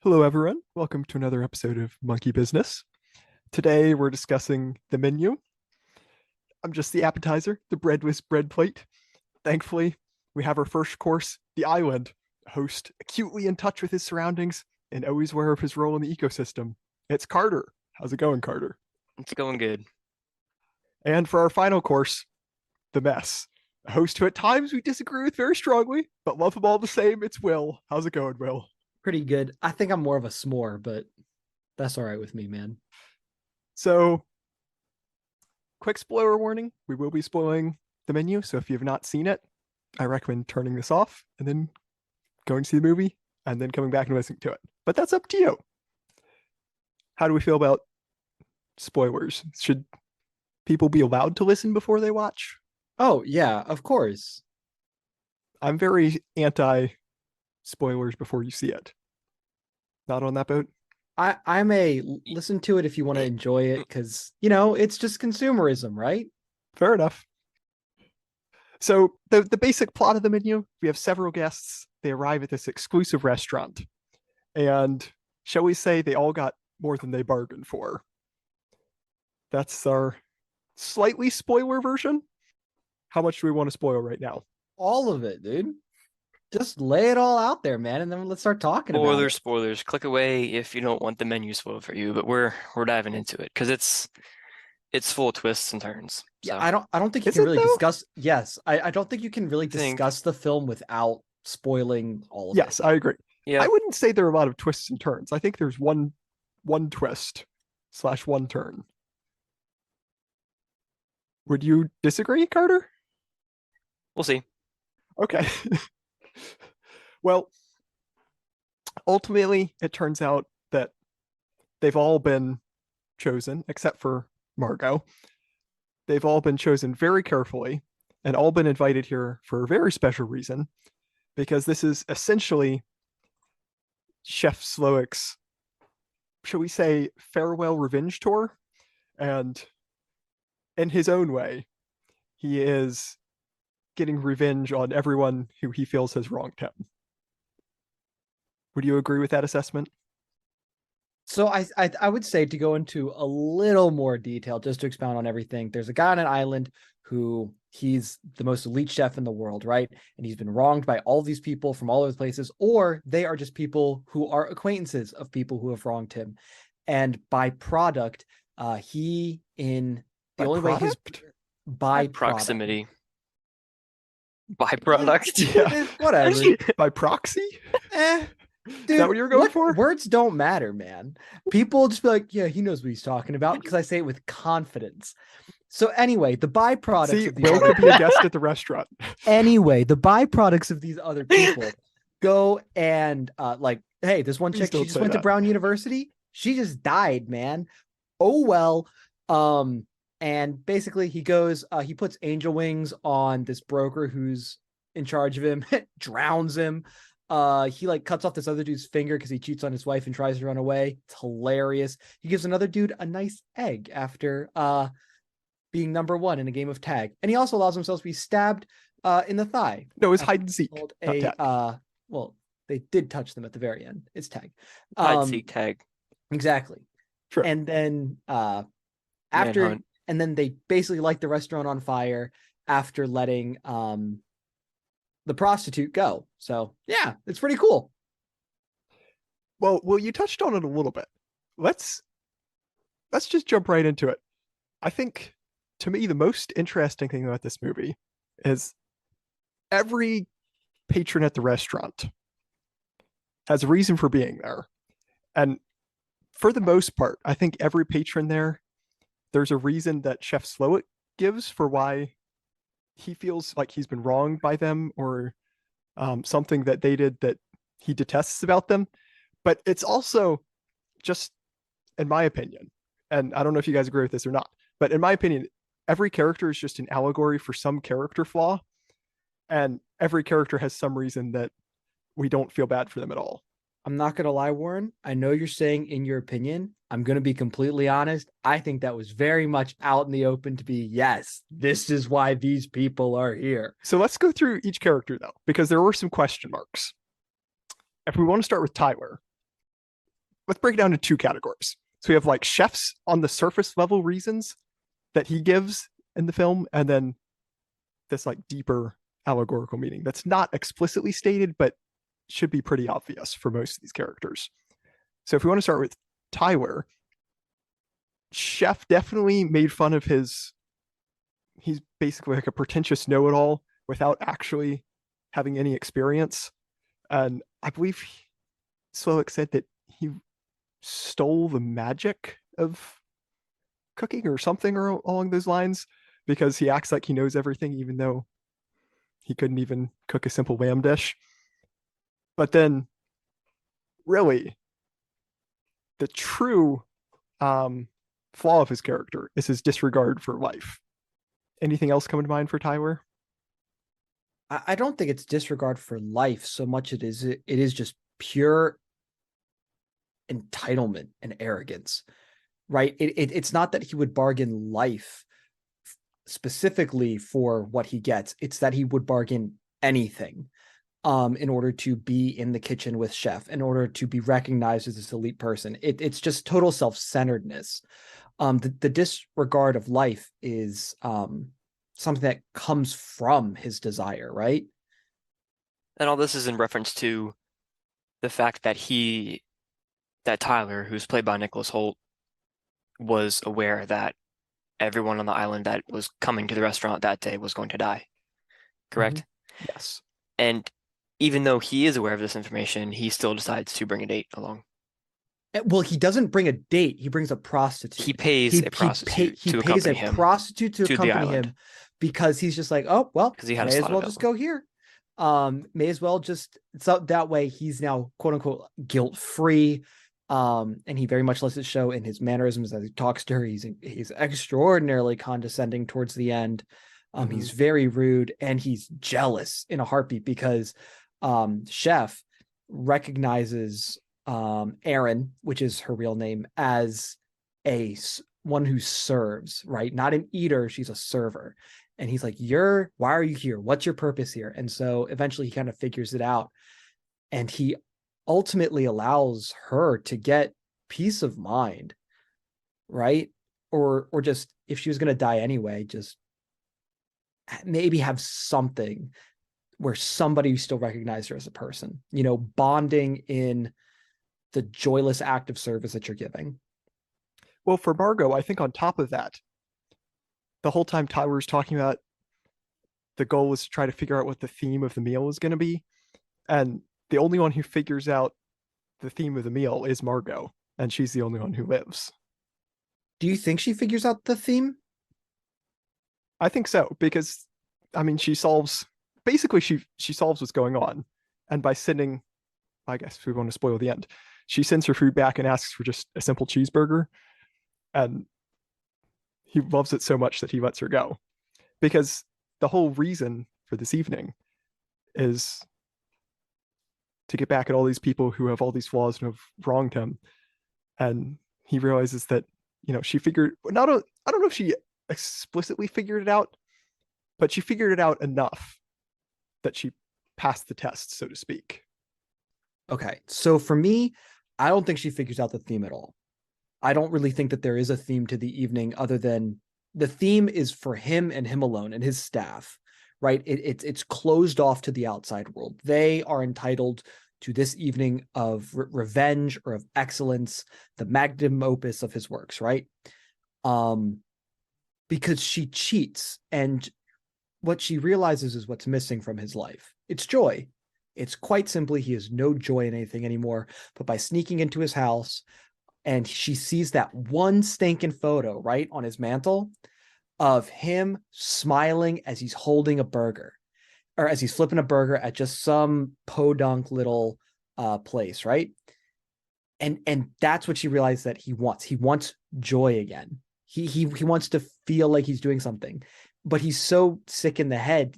Hello, everyone. Welcome to another episode of Monkey Business. Today, we're discussing the menu. I'm just the appetizer, the breadless bread plate. Thankfully, we have our first course, the island, a host acutely in touch with his surroundings and always aware of his role in the ecosystem. It's Carter. How's it going, Carter? It's going good. And for our final course, the mess, a host who at times we disagree with very strongly, but love him all the same. It's Will. How's it going, Will? Pretty good. I think I'm more of a s'more, but that's all right with me, man. So, quick spoiler warning, we will be spoiling the menu. So if you have not seen it, I recommend turning this off and then going to see the movie and then coming back and listening to it. But that's up to you. How do we feel about spoilers? Should people be allowed to listen before they watch? Oh, yeah, of course. I'm very anti spoilers before you see it. Not on that boat? I'm a listen to it if you want to enjoy it, because, it's just consumerism, right? Fair enough. So the basic plot of the menu, we have several guests. They arrive at this exclusive restaurant. And shall we say they all got more than they bargained for. That's our slightly spoiler version. How much do we want to spoil right now? All of it, dude. Just lay it all out there, man, and then let's start talking about Spoilers, it. spoilers. Click away if you don't want the menu spoiled for you, but we're diving into it because it's full of twists and turns. Yeah, So I don't think you Is can it really though? discuss. Yes, I don't think you can really Think- discuss the film without spoiling all of Yes, it. I agree. yeah, I wouldn't say there are a lot of twists and turns. I think there's one twist slash one turn. Would you disagree, Carter? we'll see. Okay. Well, ultimately, it turns out that they've all been chosen, except for Margot. They've all been chosen very carefully and all been invited here for a very special reason, because this is essentially Chef Slowick's, shall we say, farewell revenge tour. And in his own way, he is getting revenge on everyone who he feels has wronged him. Would you agree with that assessment? So I would say, to go into a little more detail, just to expound on everything. There's a guy on an island who he's the most elite chef in the world, right? And he's been wronged by all these people from all over the places, or they are just people who are acquaintances of people who have wronged him. And by product, he in the By only way his product? by Proximity. Byproduct. Yeah. whatever. By proxy? Eh, Is dude, that what you were going for? Words don't matter, man. People just be like, yeah, he knows what he's talking about, because I say it with confidence. So anyway, the byproducts See, of these Will other could be a guest at the restaurant. the byproducts of these other people go and hey, this one Please chick, she don't just say went to that. Brown University. She just died, man. Oh well. And basically he goes, he puts angel wings on this broker who's in charge of him, drowns him. He cuts off this other dude's finger because he cheats on his wife and tries to run away. It's hilarious. He gives another dude a nice egg after being number one in a game of tag. And he also allows himself to be stabbed in the thigh. No, it was hide and seek. Called Not tag. well, they did touch them at the very end. It's tag. Hide seek tag. Exactly. Sure. And then after Manhunt. and then they basically light the restaurant on fire after letting the prostitute go. So yeah, it's pretty cool. Well, you touched on it a little bit. Let's just jump right into it. I think, to me, the most interesting thing about this movie is every patron at the restaurant has a reason for being there. And for the most part, I think every patron there's a reason that Chef Slowick gives for why he feels like he's been wronged by them, or something that they did that he detests about them. But it's also just, in my opinion, and I don't know if you guys agree with this or not, but in my opinion, every character is just an allegory for some character flaw, and every character has some reason that we don't feel bad for them at all. I'm not going to lie, Warren. I know you're saying in your opinion. I'm going to be completely honest. I think that was very much out in the open to be, yes, this is why these people are here. So let's go through each character, though, because there were some question marks. If we want to start with Tyler, let's break it down into two categories. So we have like chef's on the surface level reasons that he gives in the film, and then this like deeper allegorical meaning that's not explicitly stated, but should be pretty obvious for most of these characters. So if we want to start with Tyler, Chef definitely made fun of he's basically like a pretentious know-it-all without actually having any experience. And I believe Slowick said that he stole the magic of cooking or something or along those lines because he acts like he knows everything, even though he couldn't even cook a simple lamb dish. But then, really, the true flaw of his character is his disregard for life. Anything else coming to mind for Tyler? I don't think it's disregard for life so much. It is just pure entitlement and arrogance, right? It's not that he would bargain life specifically for what he gets. It's that he would bargain anything in order to be in the kitchen with Chef, in order to be recognized as this elite person. It's just total self-centeredness. The disregard of life is something that comes from his desire, right? And all this is in reference to the fact that Tyler, who's played by Nicholas Hoult, was aware that everyone on the island that was coming to the restaurant that day was going to die. Correct? Mm-hmm. Yes. And even though he is aware of this information, he still decides to bring a date along. Well, he doesn't bring a date. He brings a prostitute. He pays a prostitute he to pays accompany a him prostitute to to the accompany island him because he's just like, oh, well, because he had a may as slot well just go available. here. May as well just, so that way he's now quote unquote guilt-free. And he very much lets it show in his mannerisms as he talks to her. He's extraordinarily condescending towards the end. He's very rude and he's jealous in a heartbeat because Chef recognizes Aaron, which is her real name, as one who serves, right? Not an eater, she's a server. And he's like, why are you here? What's your purpose here? And so eventually he kind of figures it out. And he ultimately allows her to get peace of mind, right? Or just, if she was going to die anyway, just maybe have something where somebody still recognized her as a person, bonding in the joyless act of service that you're giving. Well, for Margot, I think on top of that, the whole time Tyler's talking about the goal was to try to figure out what the theme of the meal is going to be. And the only one who figures out the theme of the meal is Margot. And she's the only one who lives. Do you think she figures out the theme? I think so, because I mean, she solves what's going on. And by sending, I guess we want to spoil the end, she sends her food back and asks for just a simple cheeseburger. And he loves it so much that he lets her go. Because the whole reason for this evening is to get back at all these people who have all these flaws and have wronged him. And he realizes that, she figured, I don't know if she explicitly figured it out, but she figured it out enough that she passed the test, so to speak. Okay. So for me, I don't think she figures out the theme at all. I don't really think that there is a theme to the evening other than the theme is for him and him alone and his staff, right? It's closed off to the outside world. They are entitled to this evening of revenge or of excellence, the magnum opus of his works, right? Because she cheats, and what she realizes is what's missing from his life. It's joy. It's quite simply, he has no joy in anything anymore, but by sneaking into his house, and she sees that one stinking photo, right, on his mantle of him smiling as he's holding a burger, or as he's flipping a burger at just some podunk little place, right? And that's what she realized that he wants. He wants joy again. He wants to feel like he's doing something, but he's so sick in the head.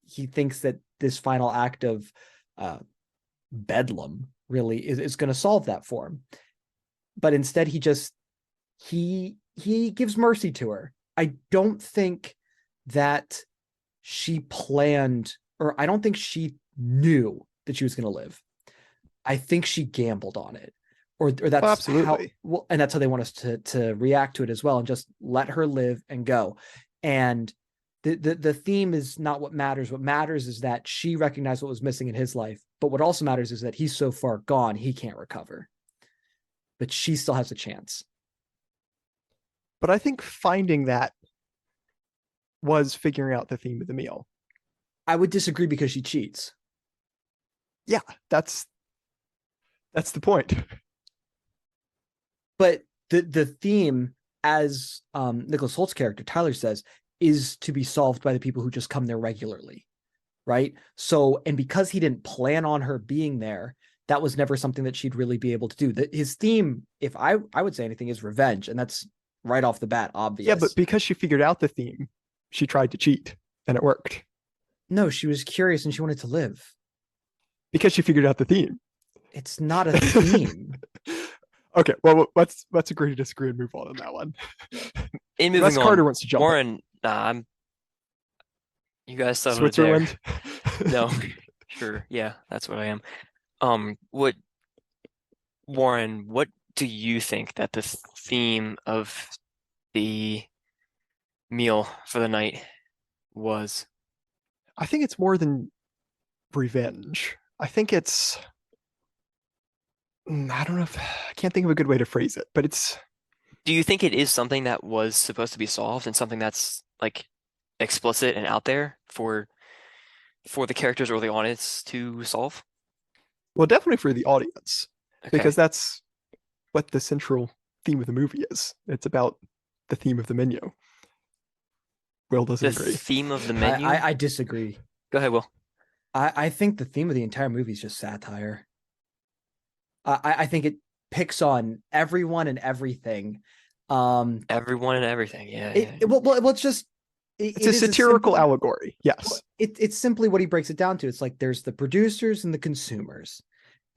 He thinks that this final act of bedlam really is going to solve that for him. But instead, he gives mercy to her. I don't think that she planned, or I don't think she knew that she was going to live. I think she gambled on it. or Well, that's how absolutely. well, and that's how they want us to react to it as well, and just let her live and go. And the theme is not what matters. What matters is that she recognized what was missing in his life, but what also matters is that he's so far gone he can't recover, but she still has a chance. But I think finding that was figuring out the theme of the meal. I would disagree because she cheats. Yeah, that's the point. But the theme, as Nicholas Holt's character Tyler says, is to be solved by the people who just come there regularly, right? So, and because he didn't plan on her being there, that was never something that she'd really be able to do. His theme, if I would say anything, is revenge, and that's right off the bat Yeah, but obvious. because she figured out the theme, she tried to cheat and it worked. No, she was curious and she wanted to live. Because she figured out the theme. It's not a theme. Okay, well let's agree to disagree and move on that one. In Unless moving Carter on, wants to jump in. Warren, you guys settled it there. Switzerland. No, sure, yeah, that's what I am. What Warren, what do you think that the theme of the meal for the night was? I think it's more than revenge. I think it's I don't know if I can't think of a good way to phrase it, but it's Do you think it is something that was supposed to be solved and something that's like explicit and out there for the characters or the audience to solve? well definitely for the audience because Okay. that's what the central theme of the movie is. It's about the theme of the menu. Will doesn't The agree. theme of the I, menu? I I disagree. Go ahead, Will. I think the theme of the entire movie is just satire. I think it picks on everyone and everything. Um, Everyone and everything. Yeah, it, yeah. it well, it's just It's it a is a satirical simple. allegory. Yes. It's simply what he breaks it down to. It's like there's the producers and the consumers,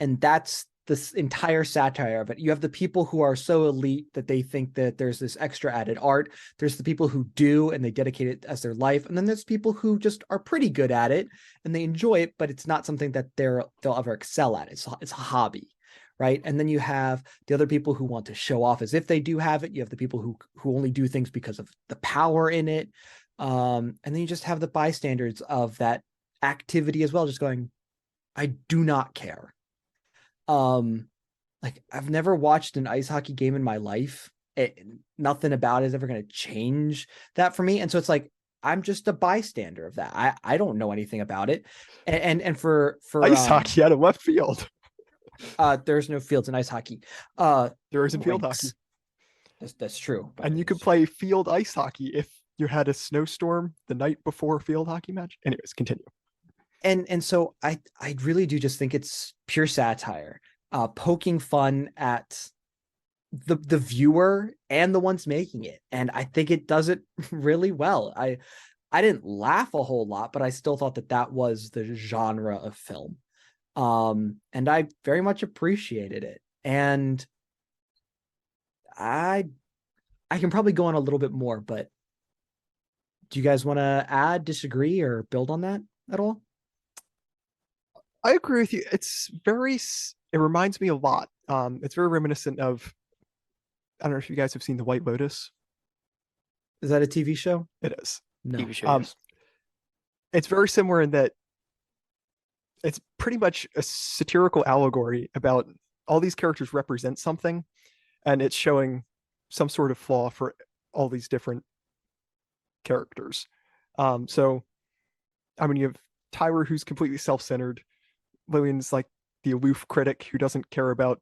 and that's this entire satire of it. You have the people who are so elite that they think that there's this extra added art. There's the people who do and they dedicate it as their life, and then there's people who just are pretty good at it and they enjoy it, but it's not something that they'll ever excel at. It's a hobby, right? And then you have the other people who want to show off as if they do have it. You have the people who only do things because of the power in it. And then you just have the bystanders of that activity as well, just going, I do not care. Um, like I've never watched an ice hockey game in my life. Nothing about it is ever going to change that for me. And so it's like I'm just a bystander of that. I don't know anything about it. And for Ice hockey out of left field. there's no fields in ice hockey. There isn't field Rinks. hockey. That's true. And you could play field ice hockey if you had a snowstorm the night before a field hockey match. Anyways, continue. And so I really do just think it's pure satire, poking fun at the viewer and the ones making it, and I think it does it really well. I didn't laugh a whole lot, but I still thought that was the genre of film, and I very much appreciated it. And I I can probably go on a little bit more, but do you guys want to add, disagree, or build on that at all? I agree with you. It reminds me a lot. It's very reminiscent of, I don't know if you guys have seen The White Lotus. Is that a TV show? It is. No. TV show, Um, yes. it's very similar in that it's pretty much a satirical allegory about all these characters represent something, and it's showing some sort of flaw for all these different characters. So I mean, you have Tyler, who's completely self-centered. Lillian's like the aloof critic who doesn't care about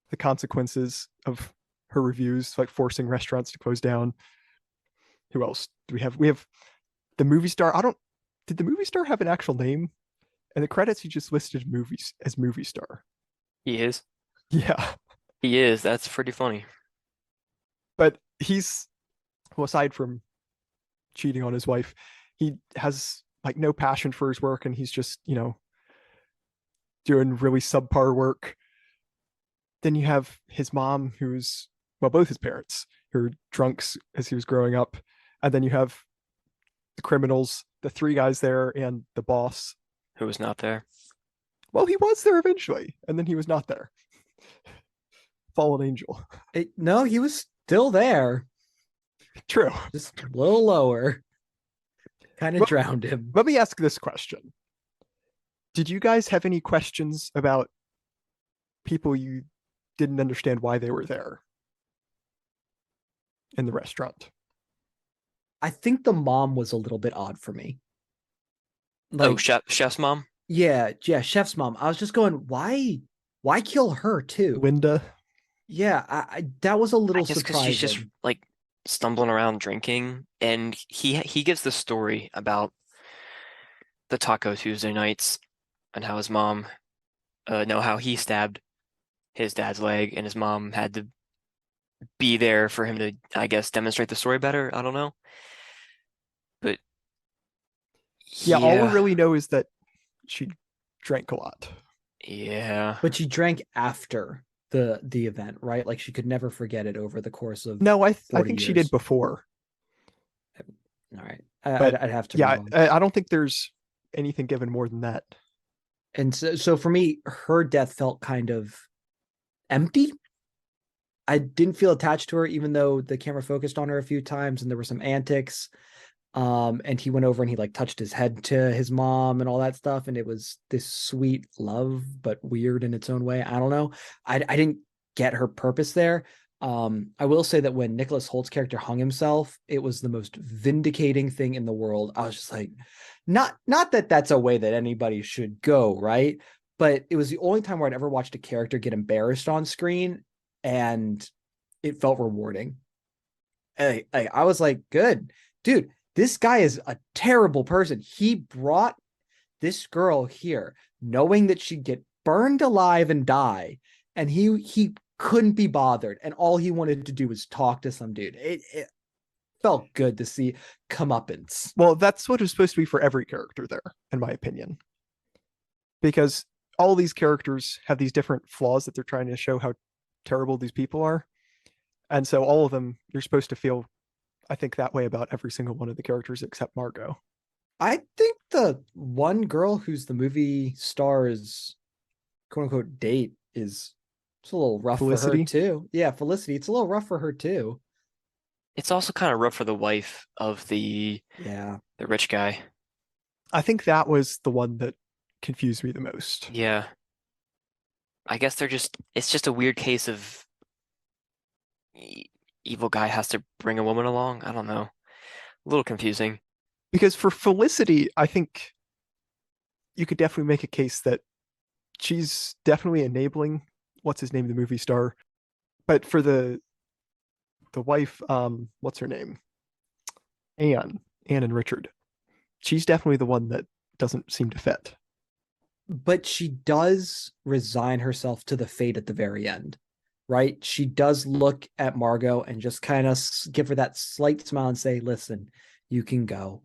the consequences of her reviews, like forcing restaurants to close down. Who else do we have? We have the movie star. I don't. Did the movie star have an actual name? In the credits, he just listed movies as movie star. He is. Yeah, He is. That's pretty funny. but he's well, aside from cheating on his wife, he has like no passion for his work, and he's just doing really subpar work. Then you have his mom, who's well, both his parents who were drunks as he was growing up, and then you have the criminals, the three guys there, and the boss. Who was not there? Well, he was there eventually, and then he was not there. fallen angel. No, he was still there, True. just a little lower. Kind of Let, drowned him. let me ask this question. Did you guys have any questions about people you didn't understand why they were there in the restaurant? I think the mom was a little bit odd for me. Oh, Like, chef's mom. yeah, chef's mom. I was just going, why kill her too? Linda? Yeah, that was a I little guess because she's just surprising. like stumbling around drinking, and he gives the story about the Taco Tuesday nights and how his mom, no, how he stabbed his dad's leg, and his mom had to be there for him to, I guess, demonstrate the story better. I don't know, but Yeah, all we yeah, really know is that she drank a lot. yeah. But she drank after the event, right? Like she could never forget it over the course of No, I 40 think she did years. before, All right. but I'd have to yeah, re-watch. I don't think there's anything given more than that. And so for me, her death felt kind of empty. I didn't feel attached to her, even though the camera focused on her a few times and there were some antics. And he went over and he like touched his head to his mom and all that stuff. And it was this sweet love, but weird in its own way. I don't know. I didn't get her purpose there. I will say that when Nicholas Holt's character hung himself, it was the most vindicating thing in the world. I was just like, not that that's a way that anybody should go, right? But it was the only time where I'd ever watched a character get embarrassed on screen, and it felt rewarding. I was like, good, dude. This guy is a terrible person. He brought this girl here knowing that she'd get burned alive and die, and he couldn't be bothered, and all he wanted to do was talk to some dude. It felt good to see comeuppance. Well, that's what it's supposed to be for every character there, in my opinion, because all these characters have these different flaws that they're trying to show how terrible these people are. And so all of them, you're supposed to feel, I think, that way about every single one of the characters except Margot. I think the one girl who's the movie star's quote unquote date is, it's a little rough for her Felicity. too. Yeah, Felicity, it's a little rough for her too. It's also kind of rough for the wife of Yeah. the rich guy. I think that was the one that confused me the most. Yeah, I guess it's just a weird case of evil guy has to bring a woman along. I don't know. A little confusing. Because for Felicity, I think you could definitely make a case that she's definitely enabling what's his name, the movie star. But for the wife, what's her name? Anne and Richard. She's definitely the one that doesn't seem to fit. But she does resign herself to the fate at the very end, right? She does look at Margot and just kind of give her that slight smile and say, listen, you can go,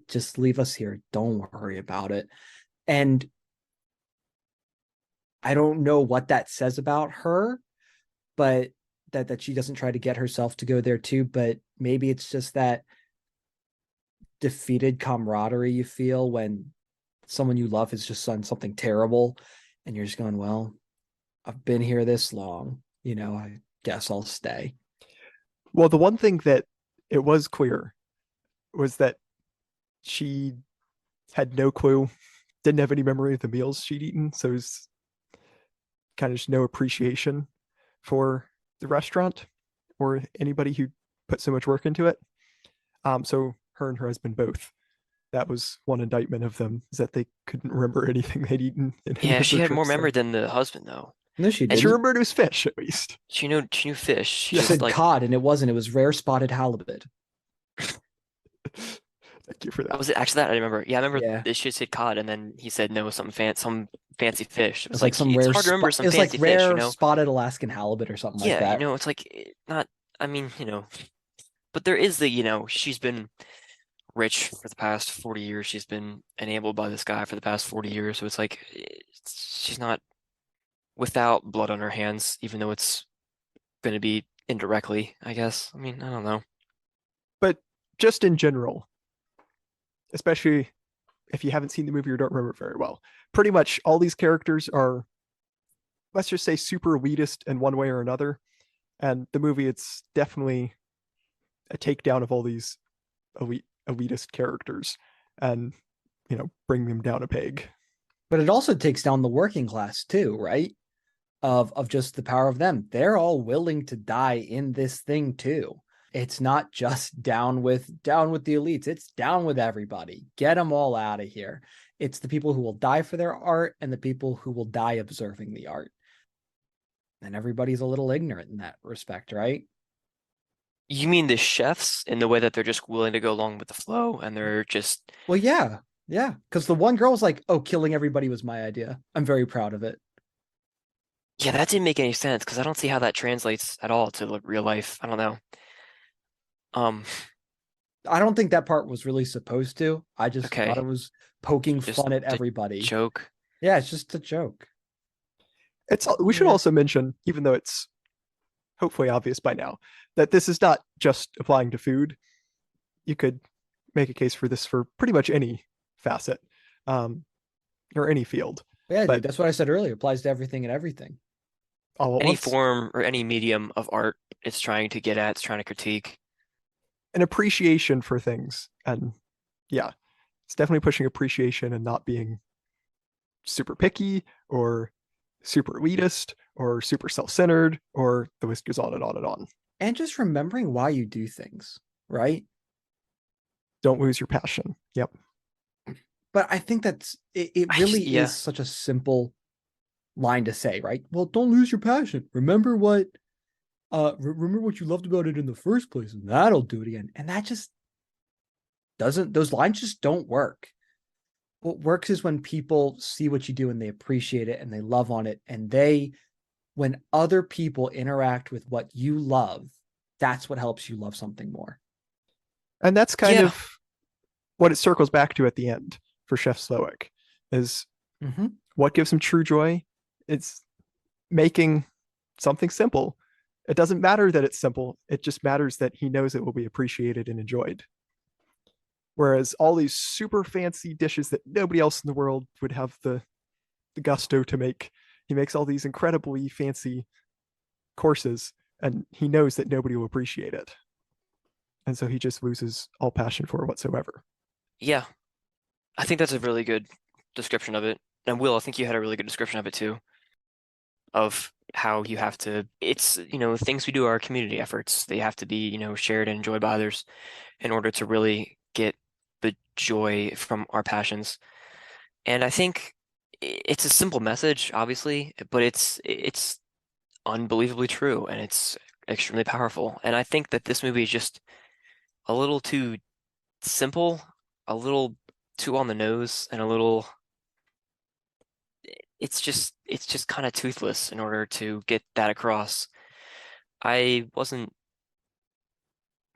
just leave us here. Don't worry about it. And I don't know what that says about her, but that she doesn't try to get herself to go there too. But maybe it's just that defeated camaraderie you feel when someone you love has just done something terrible, and you're just going, well, I've been here this long, I guess I'll stay. Well, the one thing that it was clear was that she had no clue, didn't have any memory of the meals she'd eaten, so there's kind of just no appreciation for the restaurant or anybody who put so much work into it. So her and her husband both. That was one indictment of them, is that they couldn't remember anything they'd eaten in any Yeah, of she their had more trips memory there. than the husband though. No, she And She didn't. remembered it was fish, at least. she knew fish. She She Yeah. just said like cod, and it wasn't. It was rare spotted halibut. Thank you for that. was it actually that? I remember. Yeah, I remember Yeah, this shit said cod, and then he said no, some fancy fish. It it was was like like some it's rare hard to remember spot. It some was like fancy fish, you rare know? spotted Alaskan halibut or something like Yeah, that. it's like not. I mean, but there is she's been rich for the past 40 years. She's been enabled by this guy for the past 40 years. So it's like she's not without blood on her hands, even though it's going to be indirectly, I guess. I mean, I don't know. But just in general, especially if you haven't seen the movie or don't remember it very well, pretty much all these characters are let's just say super elitist in one way or another. And the movie, it's definitely a takedown of all these elitist characters and bring them down a peg. But it also takes down the working class too, right? Of just the power of them. They're all willing to die in this thing too. It's not just down with the elites. It's down with everybody. Get them all out of here. It's the people who will die for their art and the people who will die observing the art. And everybody's a little ignorant in that respect, right? You mean the chefs in the way that they're just willing to go along with the flow and they're just, Well, yeah. Yeah. Because the one girl was like, oh, killing everybody was my idea. I'm very proud of it. yeah, that didn't make any sense because I don't see how that translates at all to real life. I don't know. Um, I don't think that part was really supposed to. I just thought it okay, was poking just fun at the everybody. joke. Yeah, it's just a joke. We should Yeah. also mention, even though it's hopefully obvious by now, that this is not just applying to food. You could make a case for this for pretty much any facet, um, or any field. Yeah, dude, But that's what I said earlier. It applies to everything and everything. all at Any once, form or any medium of art it's trying to get at, it's trying to critique. an appreciation for things. And yeah, it's definitely pushing appreciation and not being super picky or super elitist or super self-centered, or the list goes on and on and on. And just remembering why you do things, right? Don't lose your passion. Yep. But I think it really is Yeah, such a simple line to say, right? Well, don't lose your passion. Remember what you loved about it in the first place, and that'll do it again. And that just doesn't, those lines just don't work. What works is when people see what you do and they appreciate it and they love on it. And when other people interact with what you love, that's what helps you love something more. And that's kind yeah, of what it circles back to at the end for Chef Slowick is Mm-hmm. what gives him true joy. It's making something simple. It doesn't matter that it's simple. It just matters that he knows it will be appreciated and enjoyed. Whereas all these super fancy dishes that nobody else in the world would have the gusto to make, he makes all these incredibly fancy courses and he knows that nobody will appreciate it. And so he just loses all passion for it whatsoever. yeah. I think that's a really good description of it. And Will, I think you had a really good description of it too, of how you have to, it's, things we do are community efforts. They have to be, shared and enjoyed by others in order to really get the joy from our passions. And I think it's a simple message, obviously, but it's unbelievably true and it's extremely powerful. And I think that this movie is just a little too simple, a little too on the nose, and a little it's just kind of toothless in order to get that across. I wasn't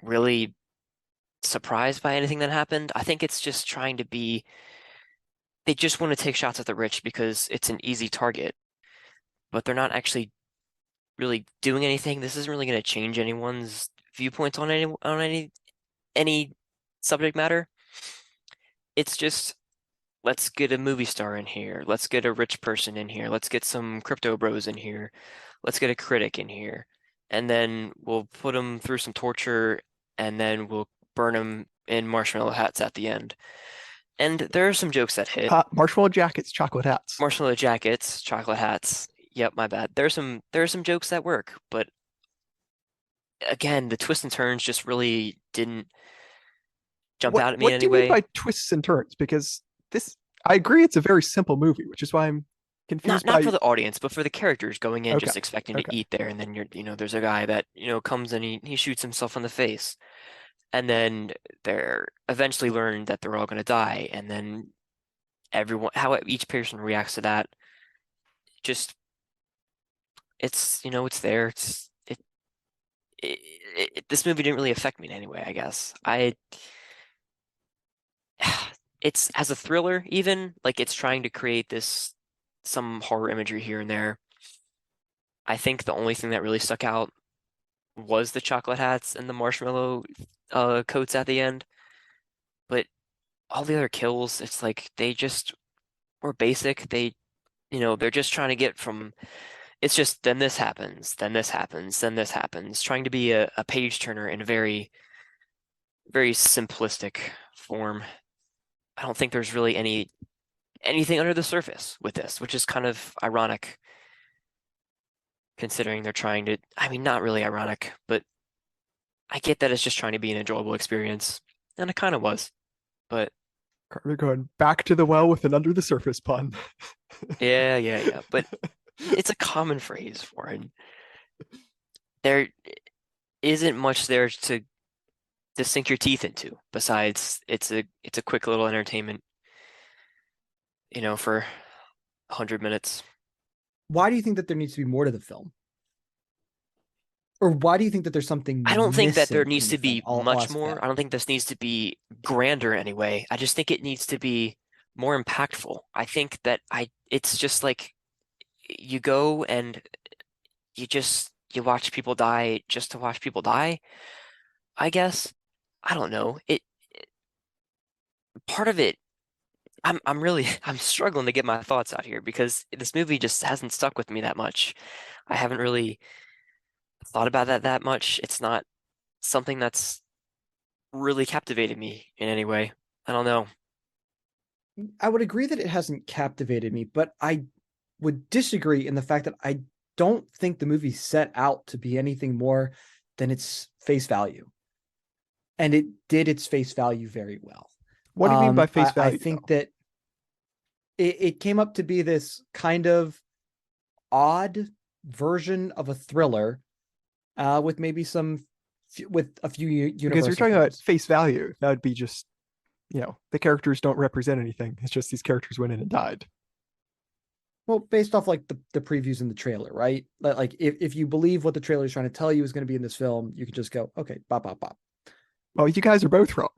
really surprised by anything that happened. I think it's just trying to be they just want to take shots at the rich because it's an easy target, but they're not actually really doing anything. This isn't really going to change anyone's viewpoint on any subject matter. It's just let's get a movie star in here. Let's get a rich person in here. Let's get some crypto bros in here. Let's get a critic in here. And then we'll put them through some torture and then we'll burn them in marshmallow hats at the end. And there are some jokes that hit. Marshmallow jackets, chocolate hats. Marshmallow jackets, chocolate hats. Yep, my bad. There are some jokes that work, but again, the twists and turns just really didn't jump What out at me in what do any you mean way. by twists and turns? Because this, I agree, it's a very simple movie, which is why I'm Not confused not for by. the audience, but for the characters going in Okay, just expecting to okay. eat there, and then there's a guy that, comes and he shoots himself in the face. And then they're eventually learn that they're all gonna die, and then how each person reacts to that, just it's there. This movie didn't really affect me in any way, I guess. It's as a thriller, even like it's trying to create this some horror imagery here and there. I think the only thing that really stuck out was the chocolate hats and the marshmallow coats at the end. But all the other kills, it's like they just were basic. They're just trying to get from it's just then this happens, then this happens, then this happens, trying to be a page turner in a very, very simplistic form. I don't think there's really anything under the surface with this, which is kind of ironic considering they're trying to, I mean, not really ironic, but I get that it's just trying to be an enjoyable experience, and it kind of was. But Carter going back to the well with an under the surface pun. yeah. But it's a common phrase for it. There isn't much there to sink your teeth into besides it's a quick little entertainment, for 100 minutes. Why do you think that there needs to be more to the film? Or why do you think that there's something I don't think that there missing needs in to the film? be I'll much ask more. that. I don't think this needs to be grander anyway. I just think it needs to be more impactful. I think that it's just like you go and you watch people die just to watch people die, I guess. I don't know. Part of it, I'm really I'm struggling to get my thoughts out here because this movie just hasn't stuck with me that much. I haven't really thought about that much. It's not something that's really captivated me in any way. I don't know. I would agree that it hasn't captivated me, but I would disagree in the fact that I don't think the movie set out to be anything more than its face value. And it did its face value very well. What do you mean by face I value, think though? that it came up to be this kind of odd version of a thriller, with maybe with a few Because you're universal talking about themes. face value, that would be just, the characters don't represent anything. It's just these characters went in and died. Well, based off like the previews in the trailer, right? Like if you believe what the trailer is trying to tell you is going to be in this film, you can just go, okay, bop, bop, bop. Well, you guys are both wrong.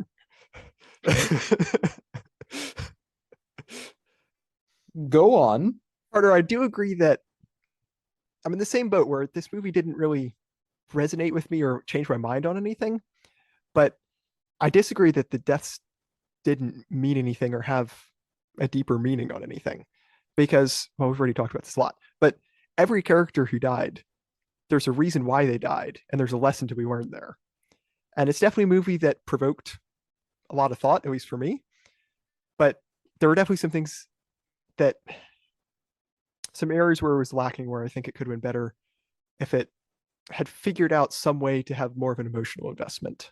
Go on. Carter, I do agree that I'm in the same boat where this movie didn't really resonate with me or change my mind on anything, but I disagree that the deaths didn't mean anything or have a deeper meaning on anything. Because, well, we've already talked about this a lot, but every character who died, there's a reason why they died, and there's a lesson to be learned there. And it's definitely a movie that provoked a lot of thought, at least for me. But there were definitely some things that, some areas where it was lacking, where I think it could have been better if it had figured out some way to have more of an emotional investment.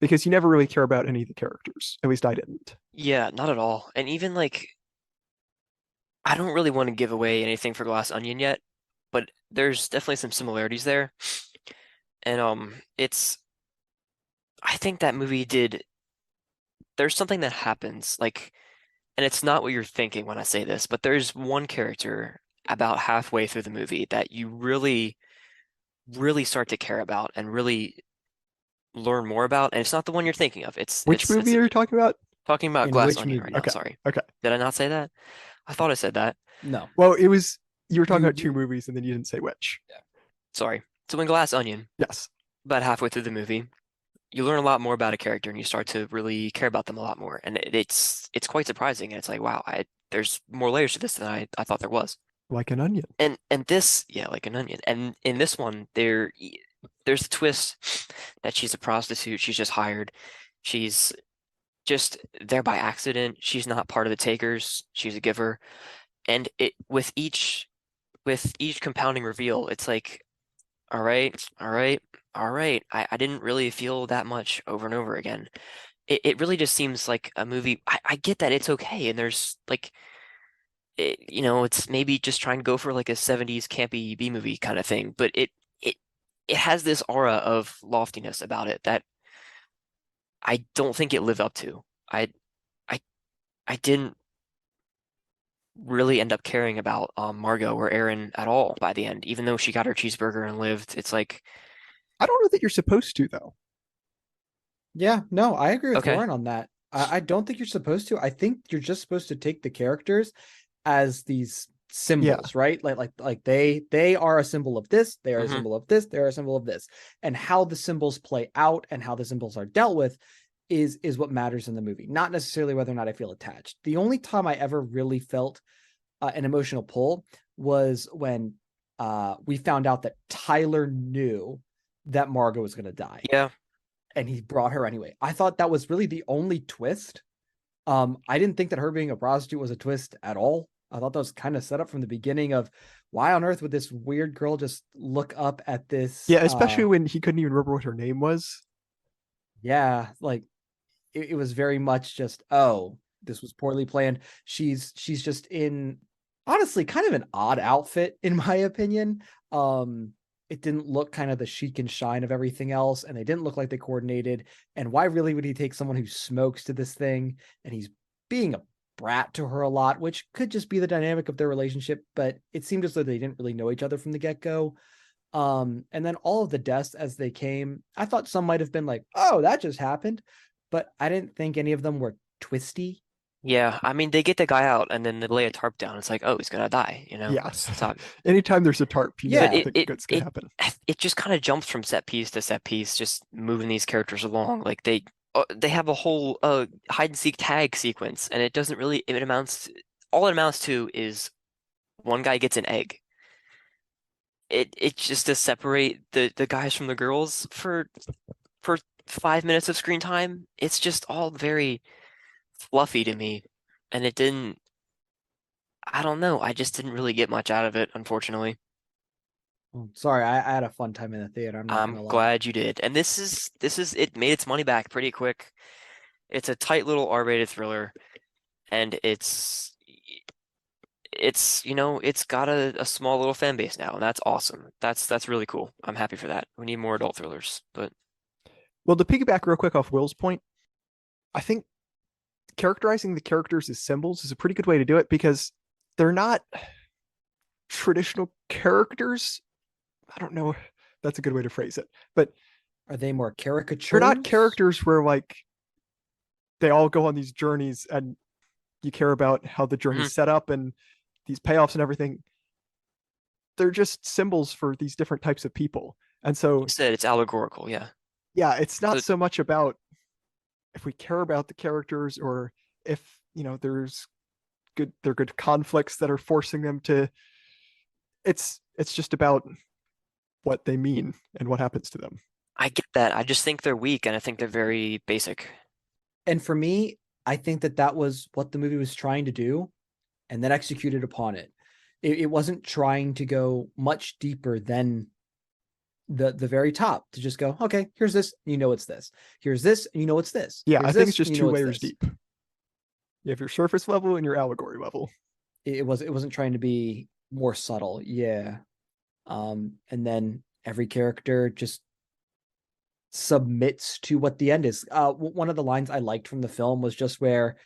Because you never really care about any of the characters. At least I didn't. Yeah, not at all. And even like I don't really want to give away anything for Glass Onion yet, but there's definitely some similarities there. And it's I think that movie did there's something that happens like and it's not what you're thinking when I say this, but there's one character about halfway through the movie that you really, really start to care about and really learn more about. And it's not the one you're thinking of. It's Which it's movie it's are you talking about? talking about In Glass which Onion right movie? now. Okay. Sorry. Okay. Did I not say that? I thought I said that. No. Well, it was, you were talking You about two movies and then you didn't say which. Sorry. So in Glass Onion, Yes. about halfway through the movie, you learn a lot more about a character and you start to really care about them a lot more. And it's quite surprising. And it's like, wow, there's more layers to this than I thought there was. Like an onion. And this, yeah, like an onion. And in this one, there's a twist that she's a prostitute. She's just hired. She's just there by accident. She's not part of the takers. She's a giver. And it with each compounding reveal, it's like, all right, all right, all right. I didn't really feel that much over and over again. It really just seems like a movie. I get that it's okay, and there's like it's maybe just trying to go for like a 70s campy B movie kind of thing, but it it has this aura of loftiness about it that I don't think it lived up to. I I didn't really end up caring about Margot or Erin at all by the end, even though she got her cheeseburger and lived. It's like, I don't know that you're supposed to, though. Yeah, no, I agree with okay, Lauren on that. I don't think you're supposed to. I think you're just supposed to take the characters as these Yeah. symbols, right? Like they are a symbol of this, they are a hmm symbol of this, they're a symbol of this. And how the symbols play out and how the symbols are dealt with is what matters in the movie, not necessarily whether or not I feel attached. The only time I ever really felt an emotional pull was when we found out that Tyler knew that Margot was going to die, Yeah, and he brought her anyway. I thought that was really the only twist. I didn't think that her being a prostitute was a twist at all. I thought that was kind of set up from the beginning of why on earth would this weird girl just look up at this Yeah, especially when he couldn't even remember what her name was. yeah, like it was very much just, oh, this was poorly planned. She's just in honestly kind of an odd outfit in my opinion. It didn't look kind of the chic and shine of everything else, and they didn't look like they coordinated. And why really would he take someone who smokes to this thing? And he's being a brat to her a lot, which could just be the dynamic of their relationship, but it seemed as though they didn't really know each other from the get-go. And then all of the deaths as they came, I thought some might have been like, oh, that just happened, but I didn't think any of them were twisty. yeah. I mean, they get the guy out and then they lay a tarp down. It's like, oh, he's gonna die, you know? Yes. That's how. Anytime there's a tarp, you But Yeah, think good's gonna happen. it just kind of jumps from set piece to set piece, just moving these characters along. Like they have a whole hide and seek tag sequence, and it doesn't really. It amounts. All it amounts to is one guy gets an egg. It's just to separate the guys from the girls for 5 minutes of screen time. It's just all very fluffy to me, and it didn't. I don't know. I just didn't really get much out of it, unfortunately. sorry, I had a fun time in the theater. I'm not I'm gonna lie. glad you did. And this is it made its money back pretty quick. It's a tight little R-rated thriller, and it's got a small little fan base now, and that's awesome. That's really cool. I'm happy for that. We need more adult thrillers, but Well, to piggyback real quick off Will's point, I think characterizing the characters as symbols is a pretty good way to do it because they're not traditional characters. I don't know if that's a good way to phrase it, but Are they more they're not caricatures? characters where like they all go on these journeys and you care about how the mhm, journey's set up and these payoffs and everything. They're just symbols for these different types of people. And you so, said it's allegorical, yeah. yeah, it's not So so much about if we care about the characters or if, there's they're good conflicts that are forcing them to it's just about what they mean and what happens to them. I get that. I just think they're weak, and I think they're very basic. And for me, I think that that was what the movie was trying to do, and then executed upon it. It wasn't trying to go much deeper than the very top to just go, okay, here's this, you know it's this. Here's this, and you know it's this. Yeah, I Here's think it's this, and just you two know it's layers this. deep. You have your surface level and your allegory level. It wasn't trying to be more subtle. Yeah. And then every character just submits to what the end is. One of the lines I liked from the film was just where,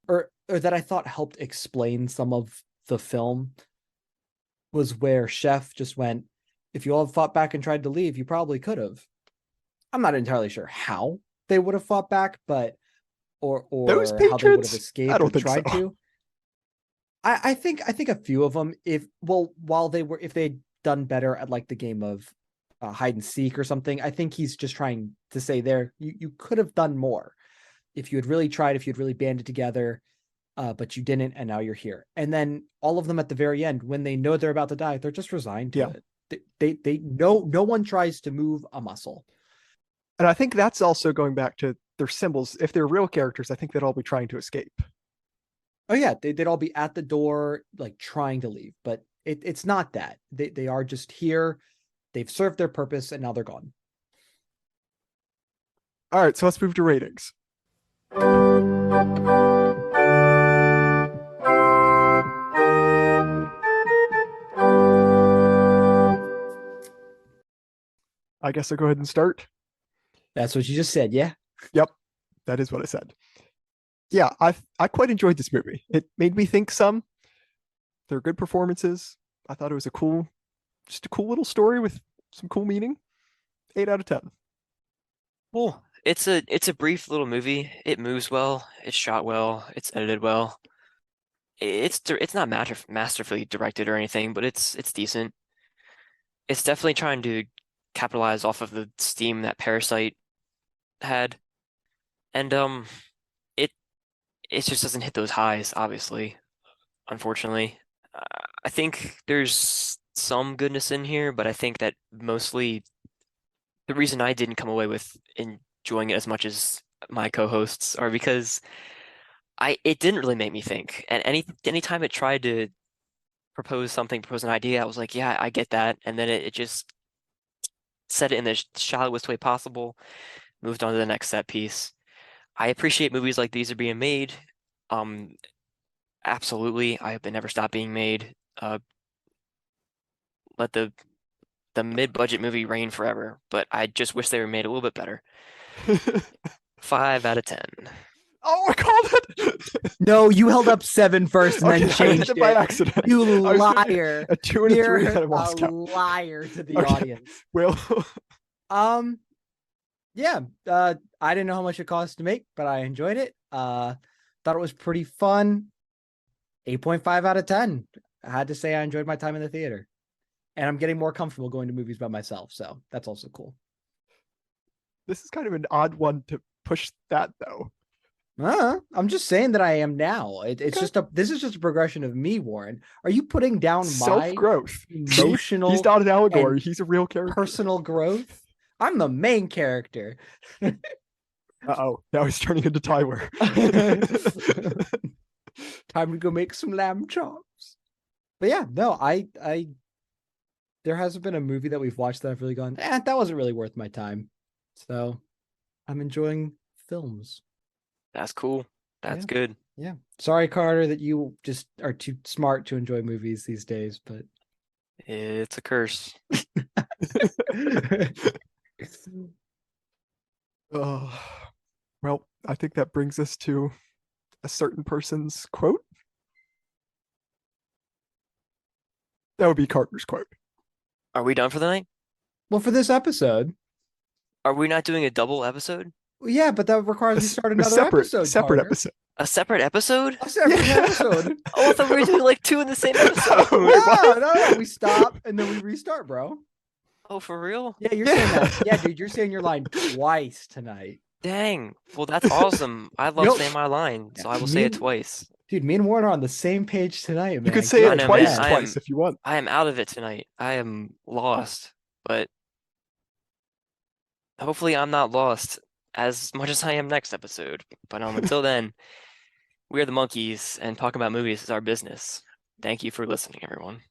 or that I thought helped explain some of the film was where Chef just went, if you all fought back and tried to leave, you probably could have. I'm not entirely sure how they would have fought back, but Those or how they would have patrons? I escaped or don't think so. tried to. I think a few of them, if well, while they were if they'd done better at like the game of hide and seek or something, I think he's just trying to say there you could have done more if you had really tried, if you'd really banded together, but you didn't, and now you're here. And then all of them at the very end, when they know they're about to die, they're just resigned to Yeah. it. They no one tries to move a muscle. And I think that's also going back to their symbols. If they're real characters, I think they'd all be trying to escape. Oh yeah, they'd all be at the door, like trying to leave, but it's not that. They are just here. They've served their purpose, and now they're gone. All right, so let's move to ratings. I guess I'll go ahead and start. That's what you just said, yeah. Yep, that is what I said. Yeah, I quite enjoyed this movie. It made me think some. They're good performances. I thought it was just a cool little story with some cool meaning. 8 out of 10. Well, it's a brief little movie. It moves well, it's shot well, it's edited well. It's not masterfully directed or anything, but it's decent. It's definitely trying to capitalize off of the steam that Parasite had, and it it just doesn't hit those highs, obviously, unfortunately. I think there's some goodness in here, but I think that mostly the reason I didn't come away with enjoying it as much as my co-hosts are because it didn't really make me think. And anytime it tried to propose an idea, I was like, yeah, I get that. And then it just said it in the shallowest way possible, moved on to the next set piece. I appreciate movies like these are being made. Um, absolutely. I hope they never stop being made. Let the mid-budget movie reign forever, but I just wish they were made a little bit better. 5 out of 10. Oh, I called it. No, you held up 7 first and Okay, then I changed did it by it. accident. You I was doing liar. a 2 and a 3 You're and I lost a count. liar to the Okay. audience. Well, Yeah, I didn't know how much it cost to make, but I enjoyed it. Thought it was pretty fun. 8.5 out of 10. I had to say I enjoyed my time in the theater. And I'm getting more comfortable going to movies by myself, so that's also cool. this is kind of an odd one to push that though. I'm just saying that I am now. It's Okay. just this is just a progression of me, Warren. Are you putting down my Self-growth. emotional He's not an allegory. and He's a real character. personal growth? I'm the main character. Uh-oh. Now he's turning into Tyler. Time to go make some lamb chops. But yeah, no, I there hasn't been a movie that we've watched that I've really gone, that wasn't really worth my time. So I'm enjoying films. That's cool. That's Yeah. good. Yeah. Sorry, Carter, that you just are too smart to enjoy movies these days, but It's a curse. Oh, well, I think that brings us to a certain person's quote. That would be Carter's quote. Are we done for the night? Well, for this episode, Are we not doing a double episode? yeah, but that requires we start another separate, episode. separate Carter. episode. A separate episode? A separate Yeah. episode. Oh, I thought we were doing like 2 in the same episode. Oh, wait, what? No. We stop and then we restart, bro. Oh, for real? Yeah, you're saying that. Yeah, dude, you're saying your line twice tonight. Dang. Well, that's awesome. I love Nope. saying my line, so I will Me say it and- twice. Dude, me and Warren are on the same page tonight, man. You could say I it know, twice, man. twice if you want. I am out of it tonight. I am lost, but hopefully I'm not lost as much as I am next episode. But until then, we are the monkeys, and talking about movies is our business. Thank you for listening, everyone.